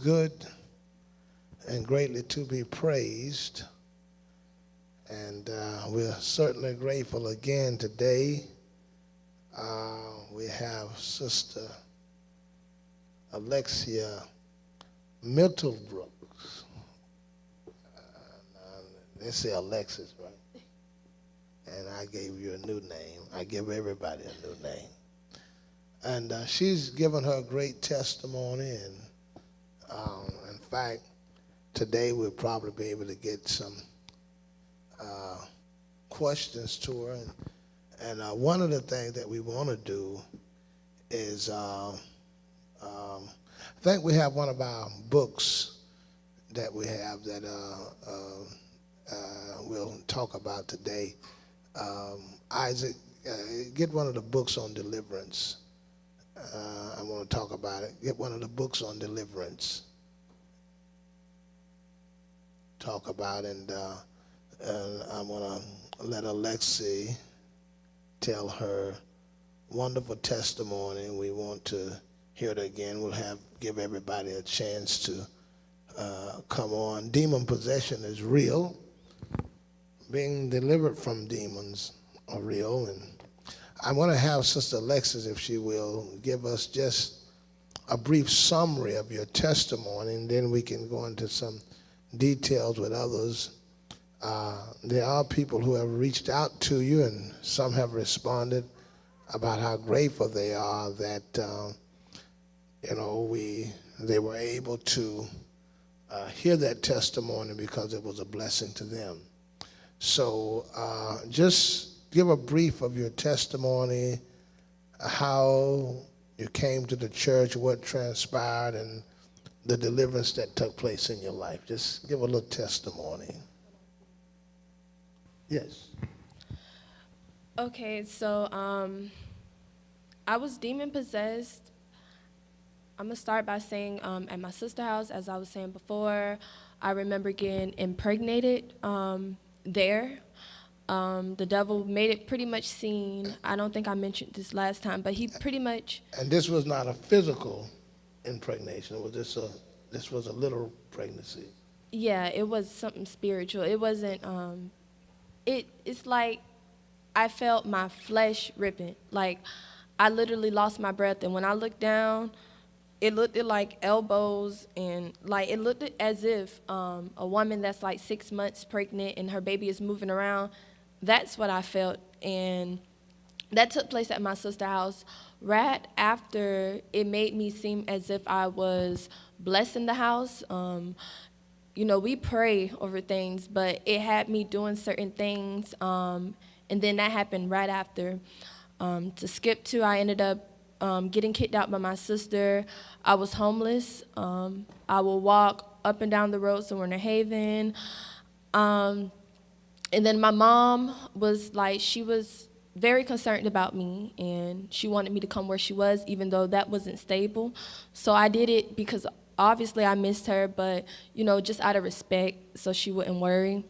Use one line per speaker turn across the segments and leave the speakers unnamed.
good and greatly to be praised. And we're certainly grateful again today. We have Sister Alexis Middlebrooks. They say Alexis, right? And I gave you a new name. I give everybody a new name. And she's given her great testimony. And in fact, today we'll probably be able to get some questions to her. And one of the things that we want to do is, I think we have one of our books that we have that we'll talk about today. Isaac, get one of the books on deliverance. I want to talk about it. Get one of the books on deliverance. Talk about it, and I want to let Alexi tell her wonderful testimony. We want to hear it again. We'll give everybody a chance to come on. Demon possession is real. Being delivered from demons are real. And I want to have Sister Alexis, if she will, give us just a brief summary of your testimony, and then we can go into some details with others. There are people who have reached out to you, and some have responded about how grateful they are that they were able to hear that testimony because it was a blessing to them. So just give a brief of your testimony, how you came to the church, what transpired, and the deliverance that took place in your life. Just give a little testimony. Yes.
Okay, so I was demon possessed. I'm gonna start by saying at my sister's house, as I was saying before, I remember getting impregnated there. The devil made it pretty much seen. I don't think I mentioned this last time, but he pretty much.
And this was not a physical impregnation. It was this was a literal pregnancy.
Yeah, it was something spiritual. It wasn't. It's like I felt my flesh ripping. Like I literally lost my breath, and when I looked down, it looked like elbows, and like it looked as if a woman that's like 6 months pregnant and her baby is moving around. That's what I felt, and that took place at my sister's house. Right after, it made me seem as if I was blessing the house. We pray over things, but it had me doing certain things, and then that happened right after. To skip to, I ended up getting kicked out by my sister. I was homeless. I would walk up and down the road somewhere in New Haven. And then my mom was like, she was very concerned about me, and she wanted me to come where she was, even though that wasn't stable. So I did it because obviously I missed her, but, just out of respect, so she wouldn't worry.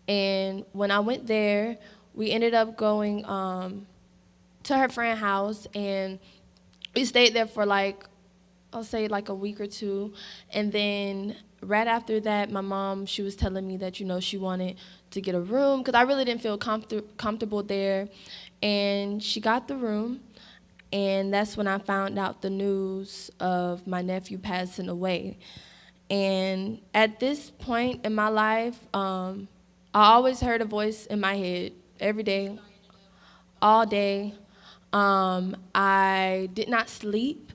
And when I went there, we ended up going to her friend's house, and we stayed there for I'll say a week or two. And then right after that, my mom, she was telling me that, she wanted to get a room because I really didn't feel comfortable there. And she got the room, and that's when I found out the news of my nephew passing away. And at this point in my life, I always heard a voice in my head every day, all day. I did not sleep.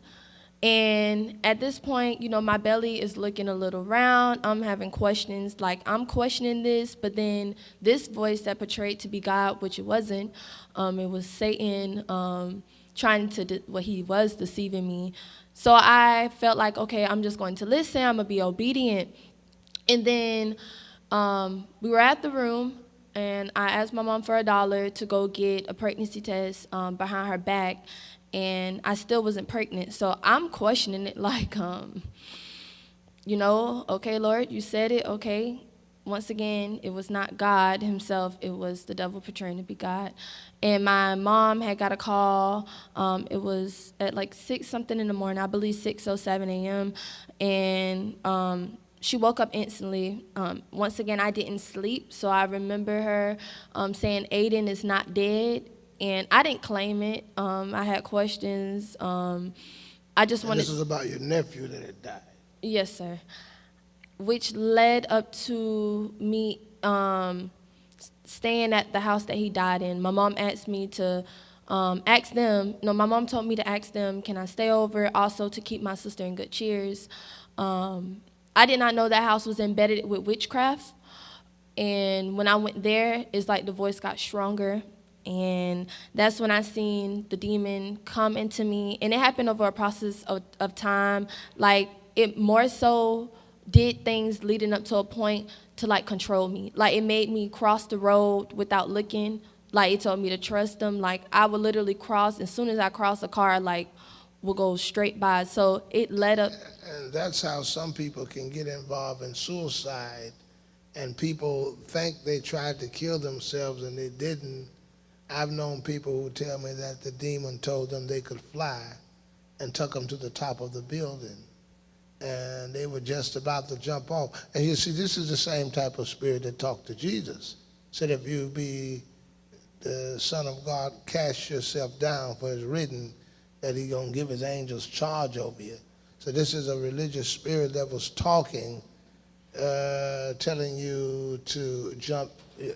And at this point, my belly is looking a little round. I'm having questions, I'm questioning this, but then this voice that portrayed to be God, which it wasn't, it was Satan trying to, he was deceiving me. So I felt like, okay, I'm just going to listen, I'm going to be obedient. And then we were at the room, and I asked my mom for $1 to go get a pregnancy test behind her back. And I still wasn't pregnant. So I'm questioning it okay, Lord, you said it, okay. once again, it was not God himself. It was the devil portraying to be God. And my mom had got a call. It was at like 6 something in the morning, I believe 6:07 a.m. And she woke up instantly. Once again, I didn't sleep, so I remember her saying Aiden is not dead. And I didn't claim it. I had questions. I just
And
wanted.
this is about your nephew that had died.
Yes, sir. Which led up to me staying at the house that he died in. My mom asked me to ask them. No, my mom told me to ask them, can I stay over? Also to keep my sister in good cheers. I did not know that house was embedded with witchcraft. And when I went there, it's like the voice got stronger. And that's when I seen the demon come into me. And it happened over a process of time. Like, it more so did things leading up to a point to, like, control me. Like, it made me cross the road without looking. Like, it told me to trust them. Like, I would literally cross. As soon as I cross a car, like, will go straight by. So it led up.
And that's how some people can get involved in suicide, and people think they tried to kill themselves and they didn't. I've known people who tell me that the demon told them they could fly and took them to the top of the building, and they were just about to jump off. And you see, this is the same type of spirit that talked to Jesus. Said, if you be the Son of God, cast yourself down, for it's written that he's going to give his angels charge over you. So this is a religious spirit that was talking, telling you to jump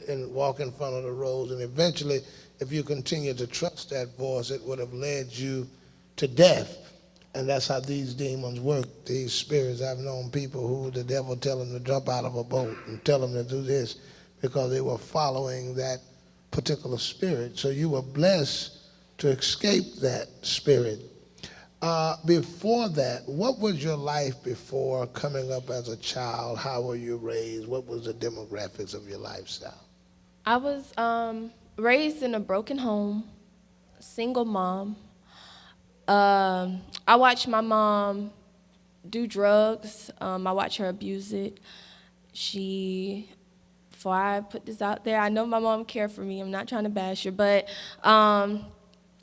and walk in front of the roads. And eventually, if you continue to trust that voice, it would have led you to death. And that's how these demons work, these spirits. I've known people who the devil tell them to jump out of a boat and tell them to do this because they were following that particular spirit. So you were blessed to escape that spirit. Before that, what was your life before coming up as a child? How were you raised? What was the demographics of your lifestyle?
I was raised in a broken home, single mom. I watched my mom do drugs. I watched her abuse it. Before I put this out there, I know my mom cared for me. I'm not trying to bash her, but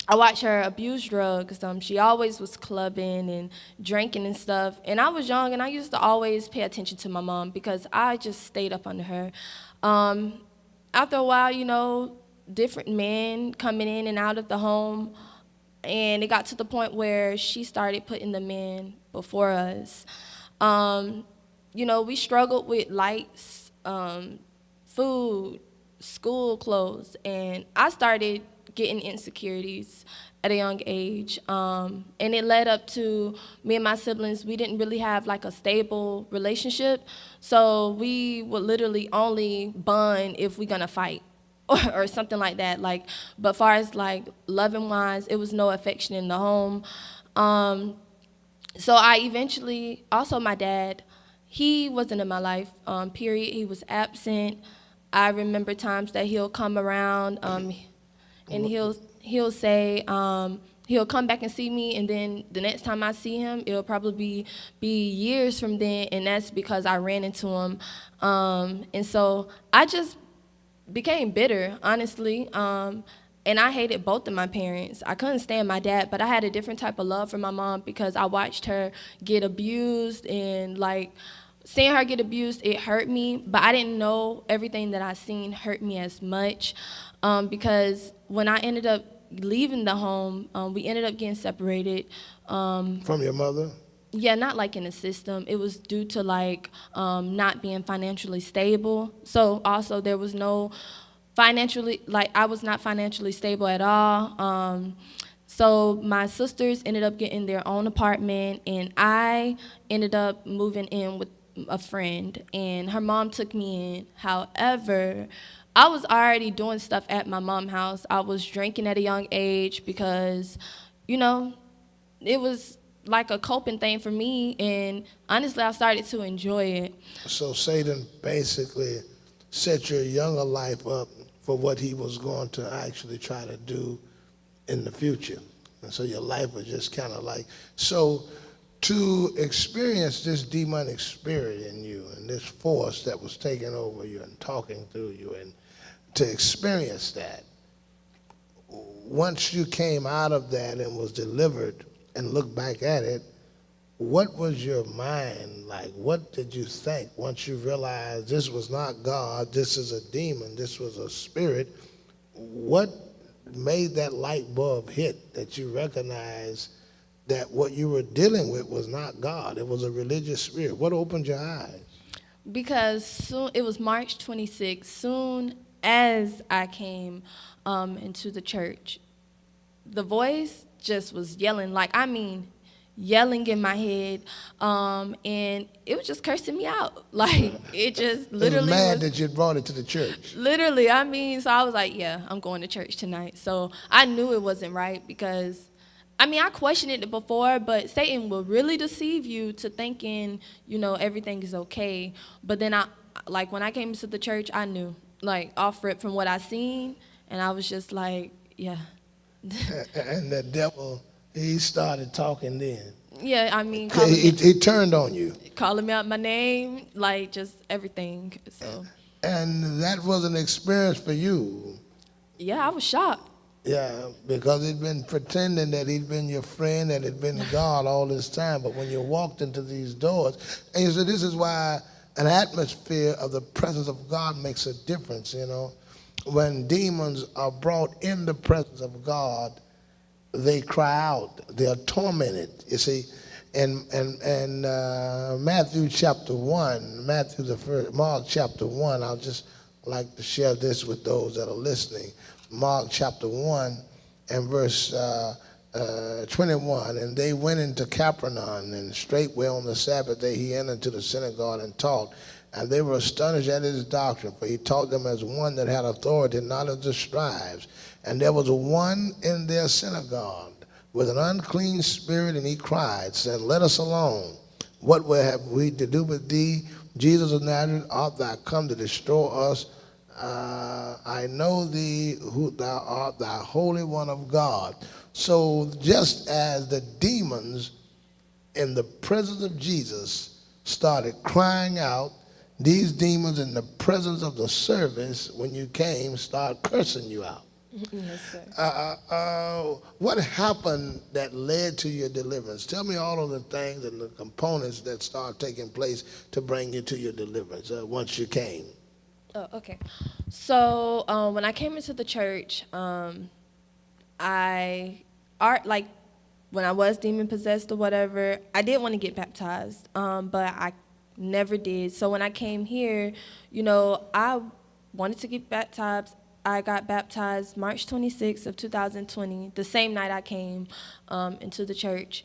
I watched her abuse drugs. She always was clubbing and drinking and stuff. And I was young, and I used to always pay attention to my mom because I just stayed up under her. After a while, different men coming in and out of the home, and it got to the point where she started putting the men before us. We struggled with lights, food, school clothes, and I started getting insecurities at a young age. And it led up to me and my siblings, we didn't really have like a stable relationship. So we would literally only bond if we're gonna fight or something like that. But far as like loving wise, it was no affection in the home. So I eventually, also my dad, he wasn't in my life, period. He was absent. I remember times that he'll come around, and he'll say, he'll come back and see me, and then the next time I see him, it'll probably be years from then, and that's because I ran into him. And so I just became bitter, honestly, and I hated both of my parents. I couldn't stand my dad, but I had a different type of love for my mom because I watched her get abused, and seeing her get abused, it hurt me, but I didn't know everything that I seen hurt me as much. Because when I ended up leaving the home, we ended up getting separated.
From your mother?
Yeah, not like in the system. It was due to not being financially stable. So also there was no I was not financially stable at all. So my sisters ended up getting their own apartment, and I ended up moving in with a friend, and her mom took me in. However, I was already doing stuff at my mom's house. I was drinking at a young age because, it was like a coping thing for me, and honestly, I started to enjoy it.
So Satan basically set your younger life up for what he was going to actually try to do in the future. And so your life was just kind of so to experience this demonic spirit in you and this force that was taking over you and talking through you, and to experience that, once you came out of that and was delivered and looked back at it, what was your mind like? What did you think once you realized this was not God, this is a demon, this was a spirit? What made that light bulb hit that you recognized that what you were dealing with was not God, it was a religious spirit? What opened your eyes?
Because soon, it was March 26th, soon as I came into the church, the voice just was yelling, yelling in my head, and it was just cursing me out. Like, it just literally
It was mad that you brought it to the church.
Literally, so I was like, yeah, I'm going to church tonight. So I knew it wasn't right because, I questioned it before, but Satan will really deceive you to thinking, everything is okay. But then when I came into the church, I knew, off rip from what I seen, and I was just like, yeah.
And the devil, he started talking then.
Yeah,
He turned on you.
Calling me out my name, just everything. So.
And that was an experience for you.
Yeah, I was shocked.
Yeah, because he'd been pretending that he'd been your friend, that he'd been God all this time. But when you walked into these doors, and you said, this is why an atmosphere of the presence of God makes a difference, When demons are brought in the presence of God, they cry out. They are tormented. You see, in Matthew chapter 1, Mark chapter 1, I'll just like to share this with those that are listening. Mark chapter 1 and verse 21, and they went into Capernaum, and straightway on the Sabbath day he entered into the synagogue and taught. And they were astonished at his doctrine, for he taught them as one that had authority, not as the scribes. And there was one in their synagogue with an unclean spirit, and he cried, saying, let us alone. What have we to do with thee, Jesus of Nazareth? Art thou come to destroy us? I know thee, who thou art, the Holy One of God. So just as the demons in the presence of Jesus started crying out, these demons in the presence of the service, when you came, start cursing you out.
Yes, sir.
What happened that led to your deliverance? Tell me all of the things and the components that start taking place to bring you to your deliverance once you came.
Oh, okay. So when I came into the church, when I was demon possessed or whatever, I did want to get baptized, but I never did. So when I came here, I wanted to get baptized. I got baptized March 26th of 2020, the same night I came into the church.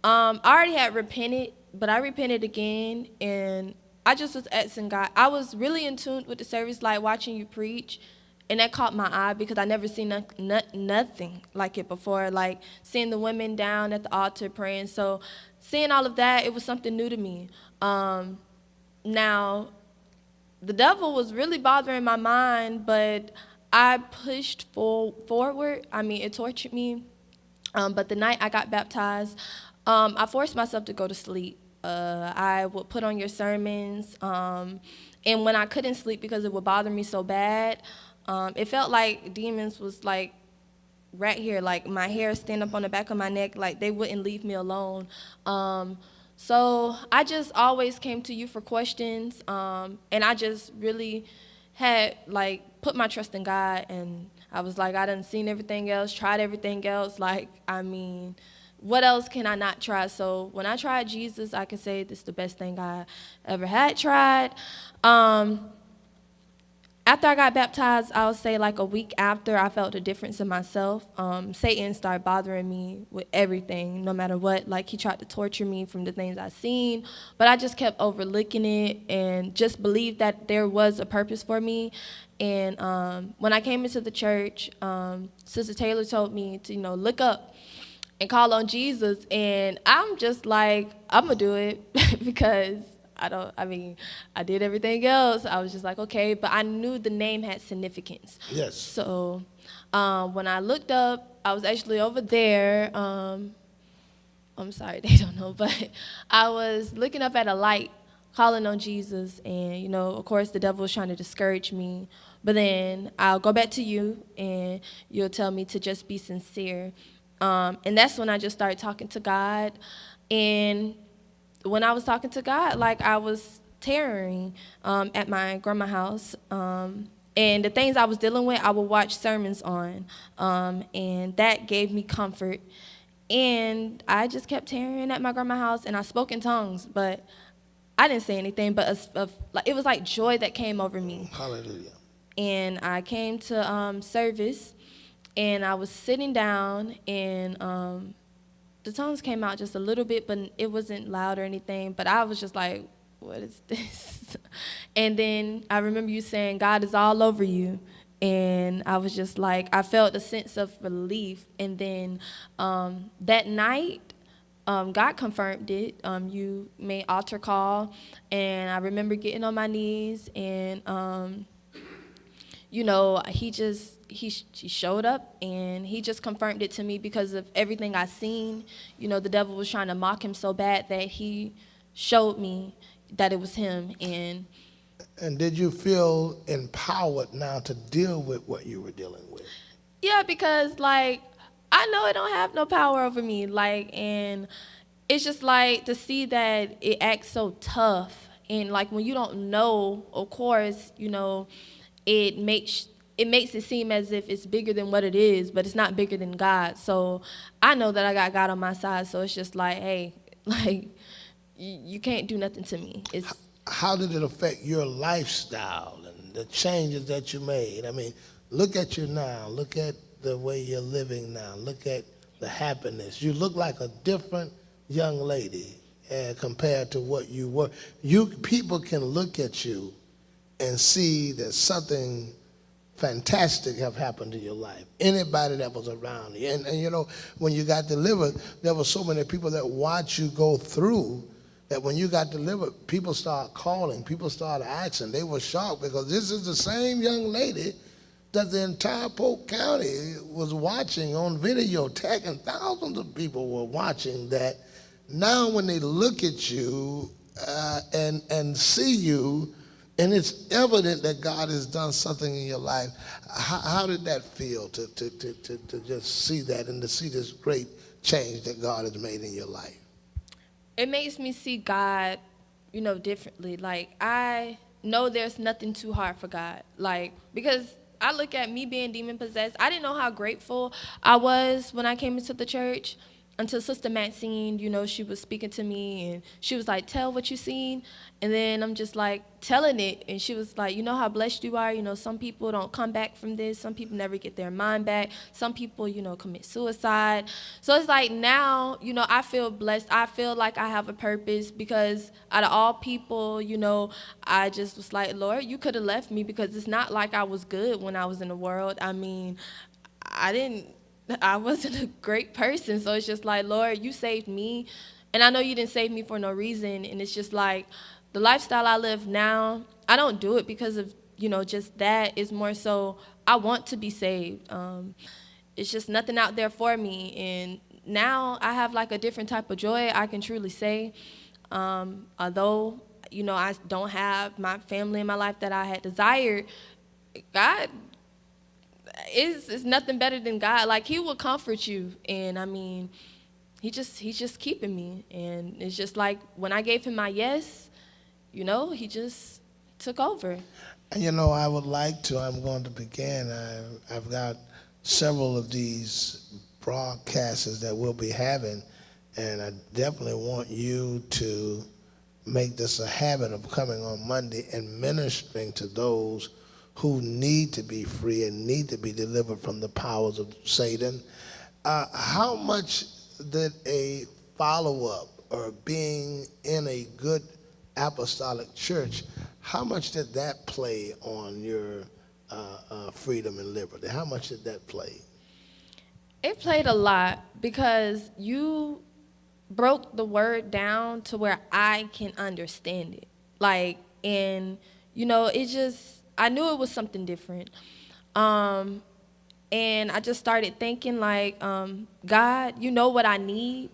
I already had repented, but I repented again, and I just was asking God. I was really in tune with the service, like watching you preach, and that caught my eye because I never seen nothing like it before, like seeing the women down at the altar praying. So seeing all of that, it was something new to me. Now, the devil was really bothering my mind, but I pushed forward. It tortured me. But the night I got baptized, I forced myself to go to sleep. I would put on your sermons, and when I couldn't sleep because it would bother me so bad, it felt like demons was like right here, like my hair stand up on the back of my neck, like they wouldn't leave me alone. So I just always came to you for questions, and I just really had put my trust in God, and I was like, I done seen everything else, tried everything else, what else can I not try? So when I tried Jesus, I can say this is the best thing I ever had tried. After I got baptized, I would say a week after, I felt a difference in myself. Satan started bothering me with everything, no matter what. He tried to torture me from the things I seen, but I just kept overlooking it and just believed that there was a purpose for me. And when I came into the church, Sister Taylor told me to, look up and call on Jesus. And I'm just like, I'm going to do it because I did everything else. I was just like, okay, but I knew the name had significance.
Yes.
So when I looked up, I was actually over there I'm sorry, they don't know, but I was looking up at a light, calling on Jesus, and, of course, the devil was trying to discourage me. But then I'll go back to you, and you'll tell me to just be sincere. And that's when I just started talking to God. And when I was talking to God, like I was tearing at my grandma's house. And the things I was dealing with, I would watch sermons on. And that gave me comfort. And I just kept tearing at my grandma's house, and I spoke in tongues, but I didn't say anything, but like, it was like joy that came over me.
Hallelujah.
And I came to service, and I was sitting down, and the tongues came out just a little bit, but it wasn't loud or anything. But I was just like, what is this? And then I remember you saying, God is all over you. And I was just like, I felt a sense of relief. And then that night, God confirmed it. You made altar call, and I remember getting on my knees, and he showed up, and he just confirmed it to me because of everything I seen. The devil was trying to mock him so bad that he showed me that it was him.
And did you feel empowered now to deal with what you were dealing with?
Yeah, because like I know it don't have no power over me. And it's just like to see that it acts so tough, and like when you don't know, of course, it makes it seem as if it's bigger than what it is, but it's not bigger than God. So I know that I got God on my side. So it's just like, hey, like you can't do nothing to me. It's
How did it affect your lifestyle and the changes that you made? I mean, look at you now. Look at the way you're living now. Look at the happiness. You look like a different young lady compared to what you were. People can look at you and see that something fantastic have happened to your life. Anybody that was around you. And when you got delivered, there were so many people that watched you go through that when you got delivered, people started calling, people started asking. They were shocked because this is the same young lady that the entire Polk County was watching on videotape, and thousands of people were watching that. Now when they look at you and see you, and it's evident that God has done something in your life, how did that feel to just see that and to see this great change that God has made in your life?
it makes me see God, differently. Like I know there's nothing too hard for God. Like because I look at me being demon possessed. I didn't know how grateful I was when I came into the church until Sister Maxine, she was speaking to me, and she was like, tell what you seen. And then I'm just like telling it, and she was like, you know how blessed you are. Some people don't come back from this. Some people never get their mind back. Some people, commit suicide. So it's like now, I feel blessed. I feel like I have a purpose because out of all people, I just was like, Lord, you could have left me because it's not like I was good when I was in the world. I mean, I wasn't a great person. So it's just like, Lord, you saved me. And I know you didn't save me for no reason. And it's just like the lifestyle I live now, I don't do it because of, just that. It's more so I want to be saved. It's just nothing out there for me. And now I have like a different type of joy, I can truly say. Although, I don't have my family in my life that I had desired, God is nothing better than God. Like he will comfort you, and I mean, he's just keeping me, and it's just like when I gave him my yes, he just took over.
And I would like to. I'm going to begin. I've got several of these broadcasts that we'll be having, and I definitely want you to make this a habit of coming on Monday and ministering to those who need to be free and need to be delivered from the powers of Satan. How much did a follow-up or being in a good apostolic church, how much did that play on your freedom and liberty? How much did that play?
It played a lot because you broke the word down to where I can understand it. Like, and it just, I knew it was something different. And I just started thinking like, God, you know what I need.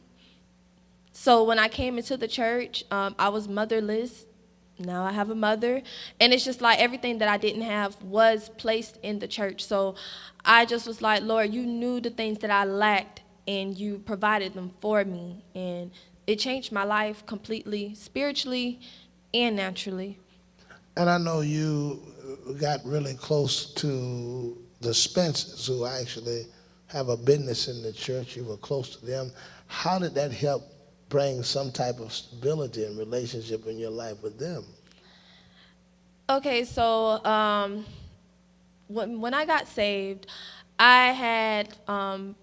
So when I came into the church, I was motherless. Now I have a mother. And it's just like everything that I didn't have was placed in the church. So I just was like, Lord, you knew the things that I lacked and you provided them for me. And it changed my life completely, spiritually and naturally.
And I know you got really close to the Spencers, who actually have a business in the church. You were close to them. How did that help bring some type of stability and relationship in your life with them?
Okay, so when I got saved, I had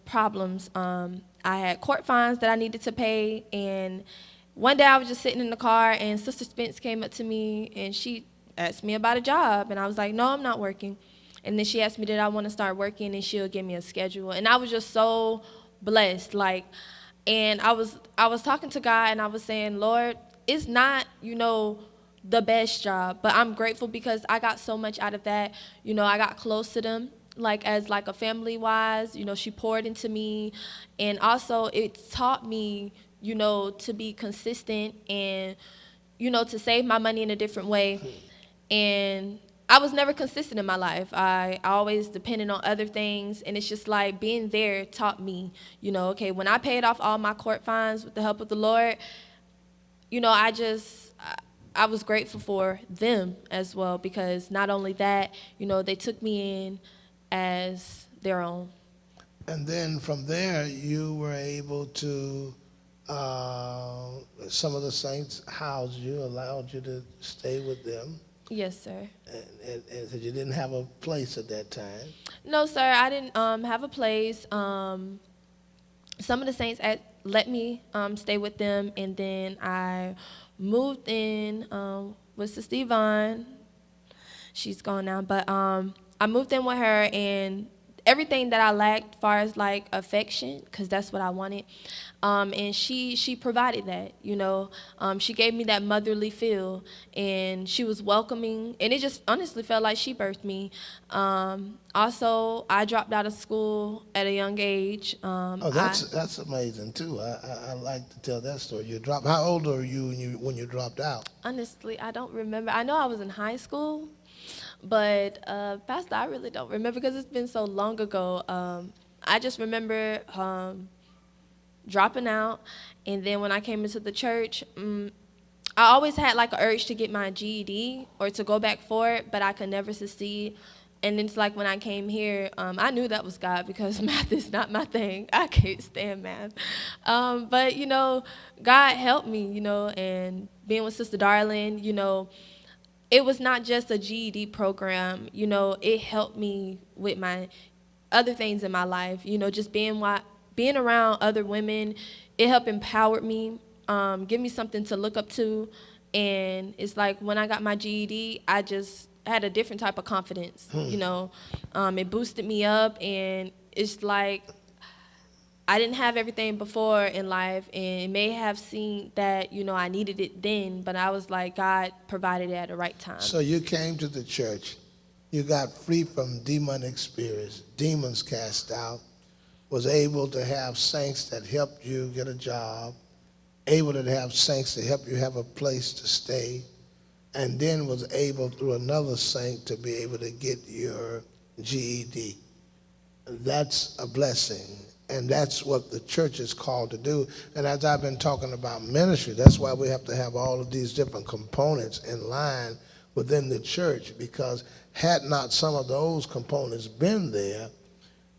problems. I had court fines that I needed to pay, and one day I was just sitting in the car, and Sister Spence came up to me, and she asked me about a job, and I was like, no, I'm not working. And then she asked me, did I want to start working, and she'll give me a schedule. And I was just so blessed, like, and I was talking to God, and I was saying, Lord, it's not, the best job, but I'm grateful because I got so much out of that. I got close to them, like as like a family wise. She poured into me, and also it taught me, to be consistent and, to save my money in a different way. And I was never consistent in my life. I always depended on other things, and it's just like being there taught me, okay, when I paid off all my court fines with the help of the Lord, I was grateful for them as well, because not only that, they took me in as their own.
And then from there, you were able to, some of the saints housed you, allowed you to stay with them,
Yes, sir.
and so you didn't have a place at that time.
No, sir, I didn't have a place. Some of the saints let me stay with them, and then I moved in with Sister Yvonne. She's gone now, but I moved in with her, and everything that I lacked, far as like affection, because that's what I wanted, and she provided that. She gave me that motherly feel, and she was welcoming, and it just honestly felt like she birthed me. Also, I dropped out of school at a young age.
Oh, that's amazing too. I like to tell that story. You dropped. How old are you when you dropped out?
Honestly, I don't remember. I know I was in high school, but Pastor, I really don't remember because it's been so long ago. I just remember dropping out, and then when I came into the church, I always had like an urge to get my GED or to go back for it, but I could never succeed. And it's like when I came here, I knew that was God because math is not my thing. I can't stand math. But, God helped me, and being with Sister Darling, it was not just a GED program. It helped me with my other things in my life. Just being around other women, it helped empower me, give me something to look up to. And it's like when I got my GED, I just had a different type of confidence. It boosted me up, and it's like I didn't have everything before in life, and it may have seemed that, I needed it then, but I was like, God provided it at the right time.
So you came to the church, you got free from demonic spirits, demons cast out, was able to have saints that helped you get a job, able to have saints to help you have a place to stay, and then was able through another saint to be able to get your GED. That's a blessing. And that's what the church is called to do. And as I've been talking about ministry, that's why we have to have all of these different components in line within the church, because had not some of those components been there,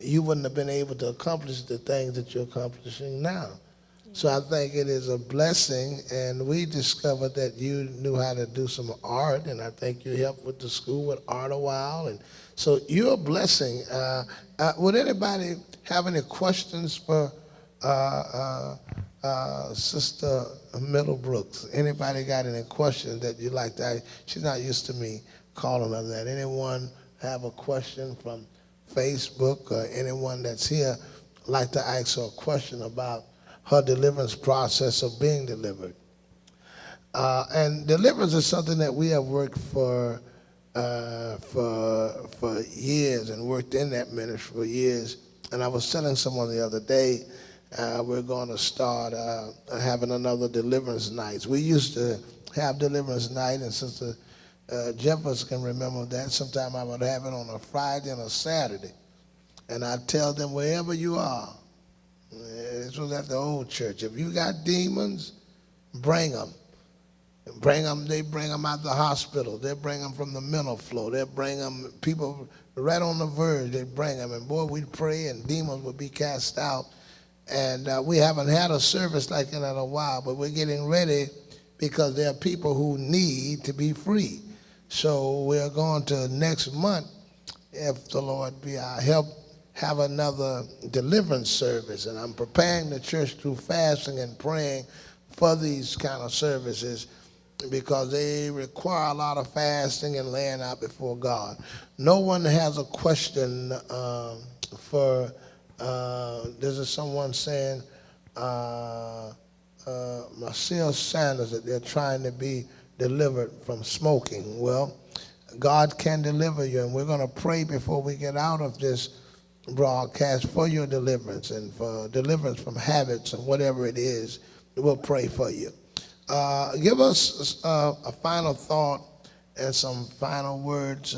you wouldn't have been able to accomplish the things that you're accomplishing now. So I think it is a blessing, and we discovered that you knew how to do some art, and I think you helped with the school with art a while, and so you're a blessing. Would anybody have any questions for Sister Middlebrooks? Anybody got any questions that you'd like to ask? She's not used to me calling her that. Anyone have a question from Facebook, or anyone that's here like to ask her a question about her deliverance process of being delivered? And deliverance is something that we have worked for years and worked in that ministry for years. And I was telling someone the other day We're going to start having another deliverance nights. We used to have deliverance night, and Sister Jefferson can remember that. Sometime I would have it on a Friday and a Saturday. And I tell them, wherever you are, this was at the old church, if you got demons, bring them. They bring them out the hospital. They bring them from the mental flow. They bring them, people right on the verge, they bring them. And boy, we'd pray and demons would be cast out. And we haven't had a service like that in a while, but we're getting ready because there are people who need to be free. So we're going to next month, if the Lord be our help, have another deliverance service. And I'm preparing the church through fasting and praying for these kind of services because they require a lot of fasting and laying out before God. No one has a question for, this is someone saying, Marcel Sanders, that they're trying to be delivered from smoking. Well, God can deliver you, and we're going to pray before we get out of this broadcast for your deliverance and for deliverance from habits and whatever it is. We'll pray for you. Give us a final thought and some final words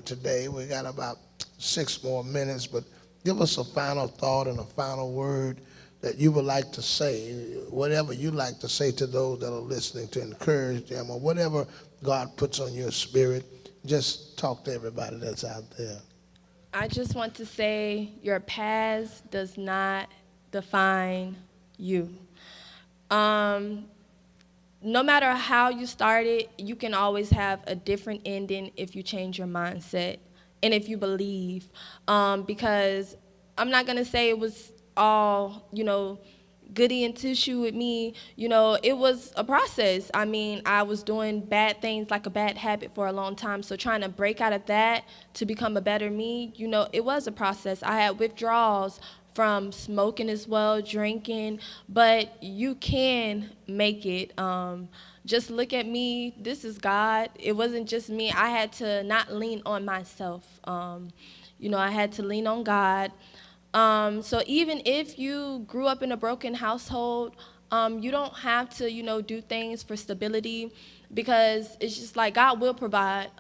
today. We got about 6 more minutes, but give us a final thought and a final word that you would like to say, whatever you like to say to those that are listening, to encourage them, or whatever God puts on your spirit. Just talk to everybody that's out there.
I just want to say your past does not define you. No matter how you started, you can always have a different ending if you change your mindset and if you believe. Because I'm not going to say it was all, goody and tissue with me. It was a process. I mean, I was doing bad things, like a bad habit, for a long time. So trying to break out of that to become a better me, it was a process. I had withdrawals from smoking as well, drinking, but you can make it. Just look at me. This is God. It wasn't just me. I had to not lean on myself. I had to lean on God. So even if you grew up in a broken household, you don't have to, do things for stability, because it's just like God will provide